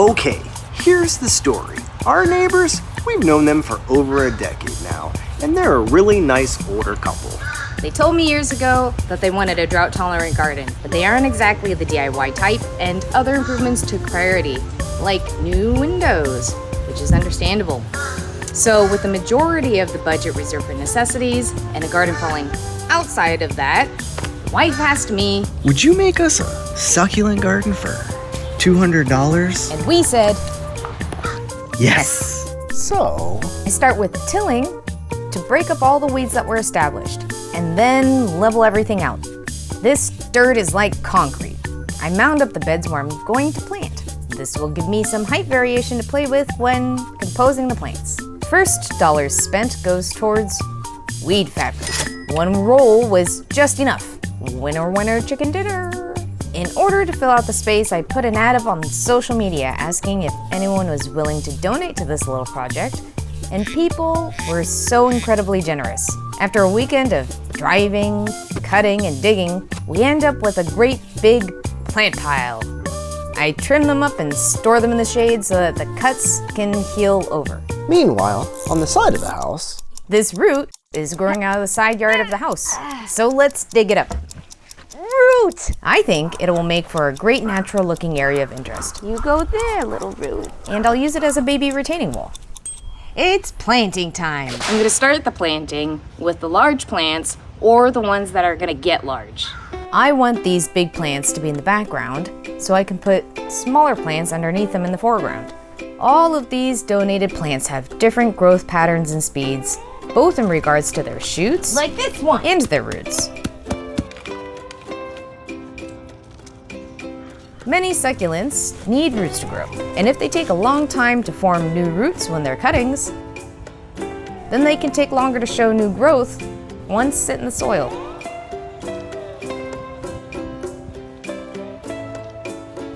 Okay, here's the story. Our neighbors, we've known them for over a decade now, and they're a really nice older couple. They told me years ago that they wanted a drought-tolerant garden, but they aren't exactly the DIY type, and other improvements took priority, like new windows, which is understandable. So with the majority of the budget reserved for necessities, and a garden falling outside of that, wife asked me, would you make us a succulent garden for $200? and we said, Yes. So, I start with tilling to break up all the weeds that were established, and then level everything out. This dirt is like concrete. I mound up the beds where I'm going to plant. This will give me some height variation to play with when composing the plants. First dollars spent goes towards weed fabric. One roll was just enough. Winner, winner, chicken dinner. In order to fill out the space, I put an ad up on social media asking if anyone was willing to donate to this little project, and people were so incredibly generous. After a weekend of driving, cutting, and digging, we end up with a great big plant pile. I trim them up and store them in the shade so that the cuts can heal over. meanwhile, on the side of the house, This root is growing out of the side yard of the house, so let's dig it up. Root! I think it will make for a great natural looking area of interest. You go there, little root. And I'll use it as a baby retaining wall. It's planting time. I'm going to start the planting with the large plants or the ones that are going to get large. I want these big plants to be in the background so I can put smaller plants underneath them in the foreground. All of these donated plants have different growth patterns and speeds, both in regards to their shoots Like this one. and their roots. Many succulents need roots to grow, and if they take a long time to form new roots when they're cuttings, then they can take longer to show new growth once set in the soil.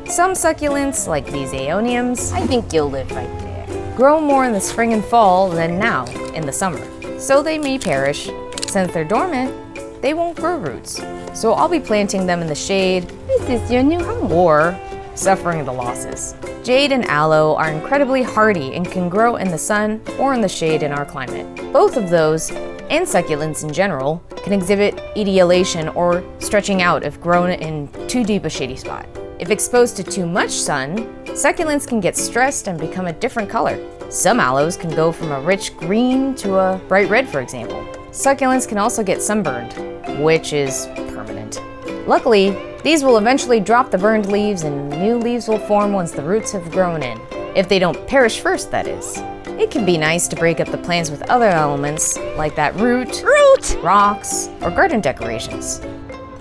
Some succulents, like these aeoniums, I think you'll live right there, grow more in the spring and fall than now in the summer. So they may perish. Since they're dormant, they won't grow roots. So I'll be planting them in the shade. This is your new home. Or suffering the losses. Jade and aloe are incredibly hardy and can grow in the sun or in the shade in our climate. Both of those, and succulents in general, can exhibit etiolation or stretching out if grown in too deep a shady spot. If exposed to too much sun, succulents can get stressed and become a different color. Some aloes can go from a rich green to a bright red, for example. Succulents can also get sunburned, which is permanent. Luckily, these will eventually drop the burned leaves and new leaves will form once the roots have grown in. If they don't perish first, that is. It can be nice to break up the plants with other elements, like that root, rocks, or garden decorations.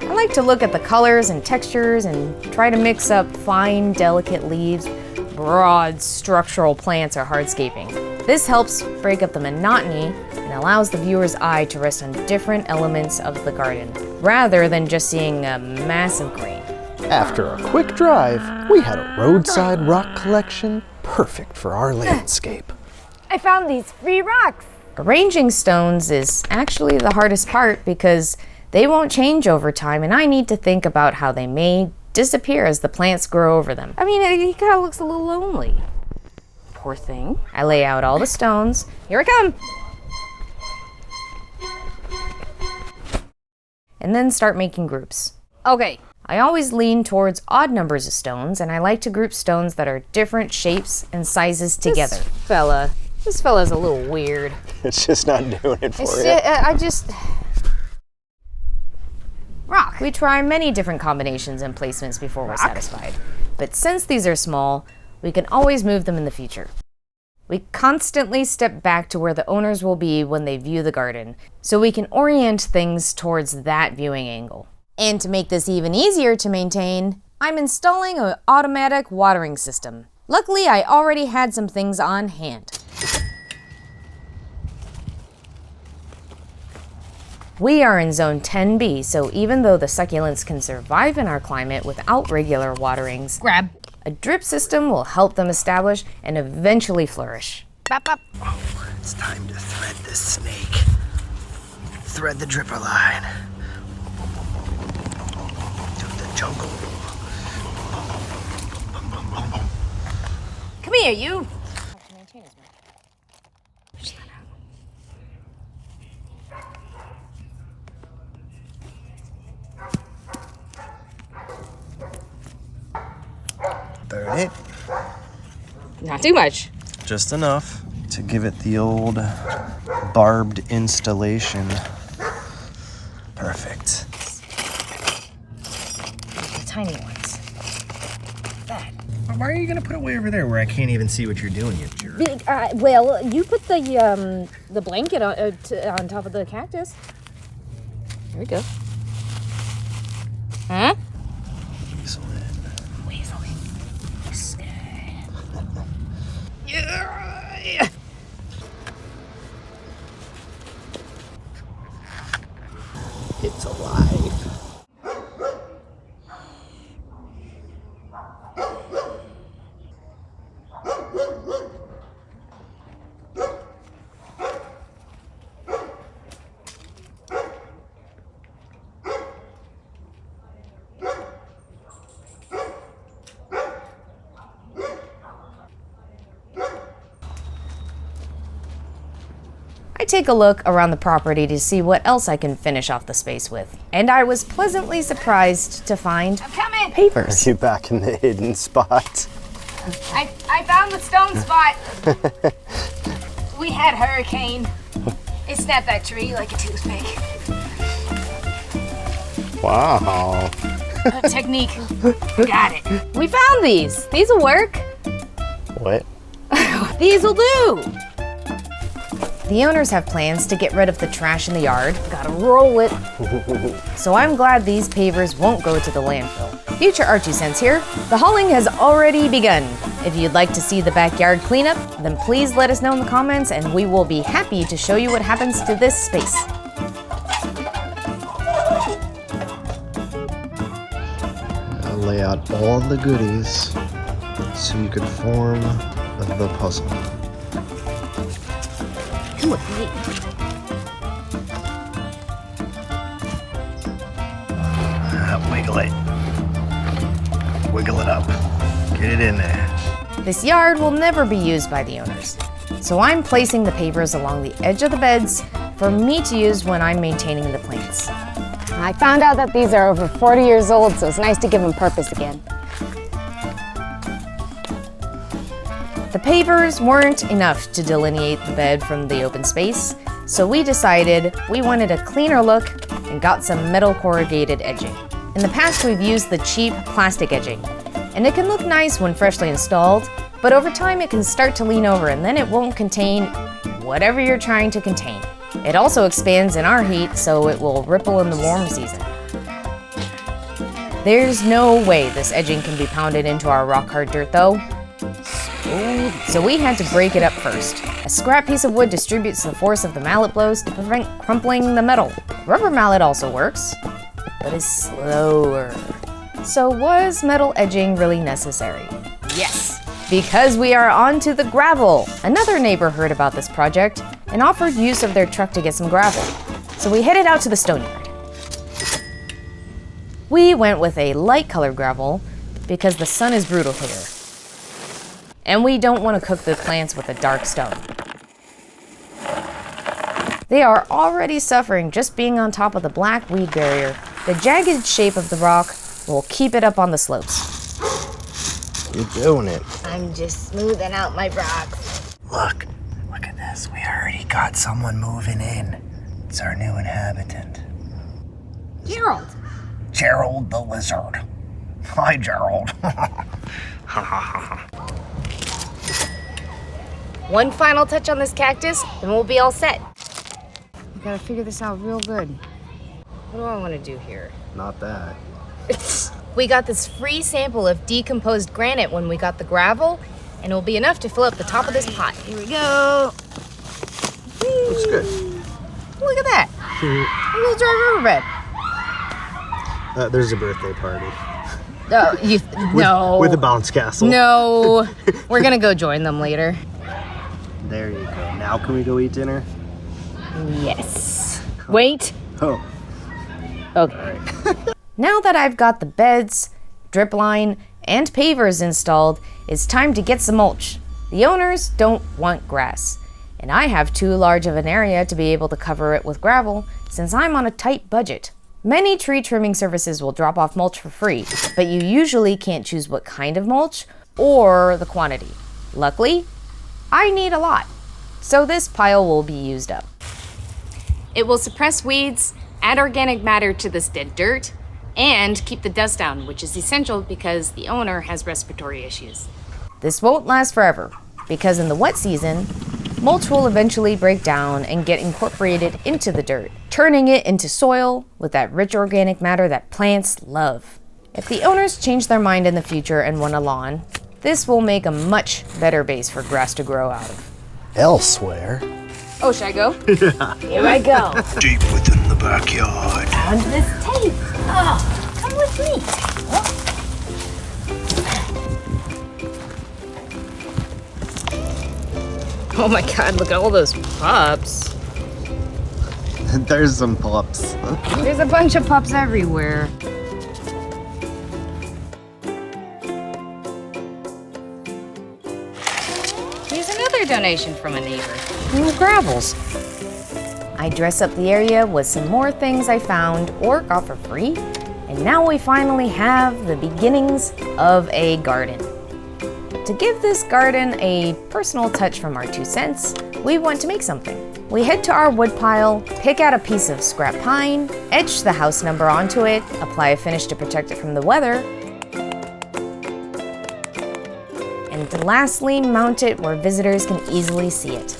I like to look at the colors and textures and try to mix up fine, delicate leaves, broad, structural plants, or hardscaping. This helps break up the monotony and allows the viewer's eye to rest on different elements of the garden, rather than just seeing a mass of green. After a quick drive, we had a roadside rock collection perfect for our landscape. I found these free rocks. Arranging stones is actually the hardest part because they won't change over time, and I need to think about how they may disappear as the plants grow over them. I mean, he kind of looks a little lonely. Poor thing. I lay out all the stones. Here I come! And then start making groups. Okay, I always lean towards odd numbers of stones, and I like to group stones that are different shapes and sizes together. This fella's a little weird. It's just not doing it for you. Rock. We try many different combinations and placements before we're satisfied. But since these are small, we can always move them in the future. We constantly step back to where the owners will be when they view the garden, so we can orient things towards that viewing angle. And to make this even easier to maintain, I'm installing an automatic watering system. Luckily, I already had some things on hand. We are in zone 10B, so even though the succulents can survive in our climate without regular waterings, a drip system will help them establish and eventually flourish. Bop, bop. Oh, it's time to thread this snake. Thread the dripper line. To the jungle. here, you. Burn it. Not too much. Just enough to give it the old barbed installation. Perfect. The tiny ones. That. Why are you gonna put it way over there where I can't even see what you're doing, you jerk? Well, you put the blanket on top of the cactus. There we go. Huh? Weasel in. Yeah. It's alive. I take a look around the property to see what else I can finish off the space with, and I was pleasantly surprised to find pavers. Are you back in the hidden spot? I found the stone spot. We had hurricane. It snapped that tree like a toothpick. Wow. Technique. Got it. We found these. These will work. What? These will do. The owners have plans to get rid of the trash in the yard. Gotta roll it. So I'm glad these pavers won't go to the landfill. Future Archie Sense here. The hauling has already begun. If you'd like to see the backyard cleanup, then please let us know in the comments and we will be happy to show you what happens to this space. I'll lay out all the goodies so you could form the puzzle. Wiggle it. Wiggle it up. Get it in there. This yard will never be used by the owners. So I'm placing the pavers along the edge of the beds for me to use when I'm maintaining the plants. I found out that these are over 40 years old, so it's nice to give them purpose again. The pavers weren't enough to delineate the bed from the open space, so we decided we wanted a cleaner look and got some metal corrugated edging. In the past, we've used the cheap plastic edging, and it can look nice when freshly installed, but over time it can start to lean over and then it won't contain whatever you're trying to contain. It also expands in our heat, so it will ripple in the warm season. There's no way this edging can be pounded into our rock-hard dirt though. So we had to break it up first. A scrap piece of wood distributes the force of the mallet blows to prevent crumpling the metal. Rubber mallet also works, but is slower. So was metal edging really necessary? Yes, because we are on to the gravel. Another neighbor heard about this project and offered use of their truck to get some gravel. So we headed out to the stone yard. We went with a light colored gravel because the sun is brutal here. And we don't want to cook the plants with a dark stone. They are already suffering just being on top of the black weed barrier. The jagged shape of the rock will keep it up on the slopes. You're doing it. I'm just smoothing out my rocks. Look at this. We already got someone moving in. It's our new inhabitant. Gerald. Gerald the lizard. Hi, Gerald. One final touch on this cactus, and we'll be all set. We gotta figure this out real good. What do I want to do here? Not that. We got this free sample of decomposed granite when we got the gravel, and it will be enough to fill up the top of this pot. Here we go. Looks good. Look at that. A little dry riverbed. There's a birthday party. No. With a bounce castle. No. We're gonna go join them later. There you go. Now can we go eat dinner? Yes. Wait. Oh. Okay. Now that I've got the beds, drip line, and pavers installed, it's time to get some mulch. The owners don't want grass, and I have too large of an area to be able to cover it with gravel since I'm on a tight budget. Many tree trimming services will drop off mulch for free, but you usually can't choose what kind of mulch or the quantity. Luckily, I need a lot, so this pile will be used up. It will suppress weeds, add organic matter to this dead dirt, and keep the dust down, which is essential because the owner has respiratory issues. This won't last forever, because in the wet season, mulch will eventually break down and get incorporated into the dirt, turning it into soil with that rich organic matter that plants love. If the owners change their mind in the future and want a lawn, this will make a much better base for grass to grow out of. Elsewhere. Oh, should I go? Here I go. Deep within the backyard. On this tape. Oh, come with me. Oh my God, look at all those pups. There's some pups. There's a bunch of pups everywhere. Here's another donation from a neighbor. New gravels. I dress up the area with some more things I found or got for free, and now we finally have the beginnings of a garden. To give this garden a personal touch from our 2 cents, we want to make something. We head to our wood pile, pick out a piece of scrap pine, etch the house number onto it, apply a finish to protect it from the weather, and lastly mount it where visitors can easily see it.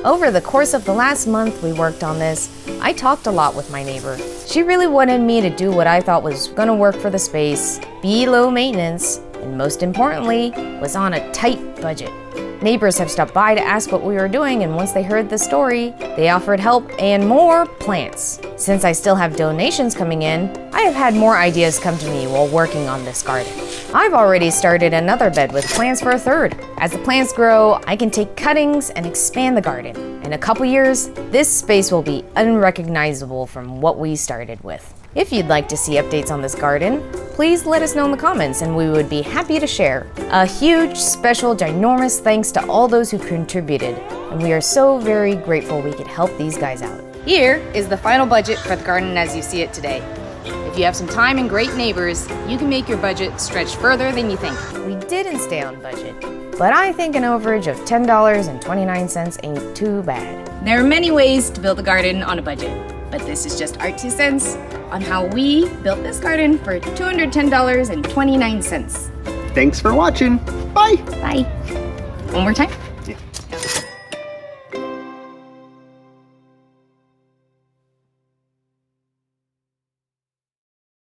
Over the course of the last month we worked on this, I talked a lot with my neighbor. She really wanted me to do what I thought was gonna work for the space, be low maintenance, and most importantly, was on a tight budget. Neighbors have stopped by to ask what we were doing, and once they heard the story, they offered help and more plants. Since I still have donations coming in, I have had more ideas come to me while working on this garden. I've already started another bed with plans for a third. As the plants grow, I can take cuttings and expand the garden. In a couple years, this space will be unrecognizable from what we started with. If you'd like to see updates on this garden, please let us know in the comments and we would be happy to share. A huge, special, ginormous thanks to all those who contributed, and we are so very grateful we could help these guys out. Here is the final budget for the garden as you see it today. If you have some time and great neighbors, you can make your budget stretch further than you think. We didn't stay on budget, but I think an overage of $10.29 ain't too bad. There are many ways to build a garden on a budget, but this is just our 2 cents on how we built this garden for $210.29. Thanks for watching. Bye. Bye. One more time.